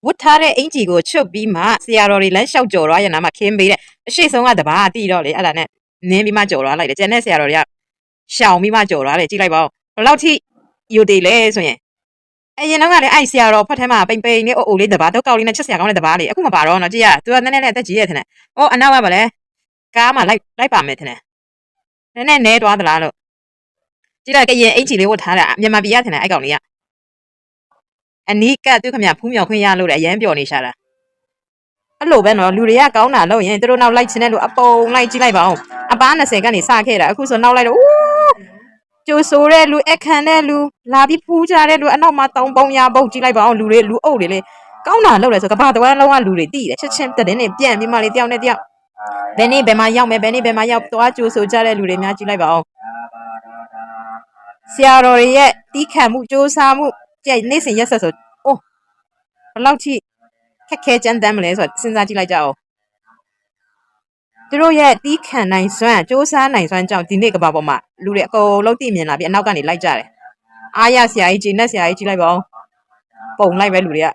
ဝတ်ထားတဲ့အင်ကြီးကိုချွတ်ပြီးမှဆရာတော်တွေလမ်းလျှောက်ကြော်သွားရနာမှာခင်းပေးတဲ့အရှိဆုံးကတပါးတီးတော့လေအဲ့ဒါနဲ့နင်းပြီးမှကြော်သွားလိုက်တယ်ကျန်တဲ့ဆရာတော်တွေကရှောင်ပြီးမှကြော်သွားတယ်ကြည့်လိုက်ပါဦးဘယ်လောက်ထိယူတည်လဲဆိုရင်အရင်တော့ကလည်းအဲ့ဆရာတော်ဖတ်ထဲမှာပိန်ပိန်လေးအိုလေးတပါးတော့ကောက်လေးနဲ့ချက်ဆရာကောင်းတဲ့တပါးလေးအခုမပါတော့နော်ကြည့်ရသူကနည်းနည်းနဲ့အသက်ကြီးရထင်တယ်အော်အနောက်ကပါလဲကားမှလိုက်ပါမယ်ထင်တယ်နည်းနည်းနဲသွားသလားလို့ကြည့်လိုက်ကရင်အင်ကြီးလေးဝတ်ထားတာမြန်မာပြည်ရထင်တယ်အဲ့ကောင်လေးကအနီးကသူခမဖူးမြောင်ခွင့်ရလို့လည်းအရန်ပျော်နေရှာတာအဲ့လိုပဲနော်လူတွေကကောင်းတာလို့ရင်သူတို့နောက်လိုက်ချင်တဲ့လူအပုံလိုက်ကြည့်လိုက်ပါဦးအပား20ကနေစခဲ့တာအခုဆိုနောက်လိုက်တော့ကျိုးဆိုးတဲ့လူအခန့်တဲ့လူလာပြီးဖူးကြတဲ့လူအနောက်မှာတောင်းပုံရပုတ်ကြည့်လိုက်ပါဦးလူတွေလူအုပ်တွေလေကောင်းတာလုပ်လဲဆိုကဘာတဝမ်းလုံးကလူတွေတိတယ်ချက်ချင်းတည်နေပြန်ပြီးမှလေတယောက်နဲ့တယောက်ဘယ်နေ့ဘယ်မှာရောက်မယ်ဘယ်နေ့ဘယ်မှာရောက်သွားကျိုးဆိုကြတဲ့လူတွေများကြည့်လိုက်ပါဦးဆရာတော်တွေရဲ့တီးခံမှုစ조사မှုကြည့်နေ့စဉ်ရက်ဆက်ဆိုအိုးဘယ်လောက်ထိခက်ခဲကြမ်းတမ်းမလဲဆိုတော့စဉ်းစားကြည့်လိုက်ကြအောင်သူတို့ရဲ့တီးခံနိုင်စွမ်းစ조사နိုင်စွမ်းကြောင့်ဒီနေ့ကဘာပေါ်မှာလူတွေအကုန်လုံးသိမြင်လာပြီးအနောက်ကနေလိုက်ကြတယ်အားရဆရာကြီးဂျင်းနဲ့ဆရာကြီးကြည့်လိုက်ပါဦးပုံလိုက်ပဲလူတွေက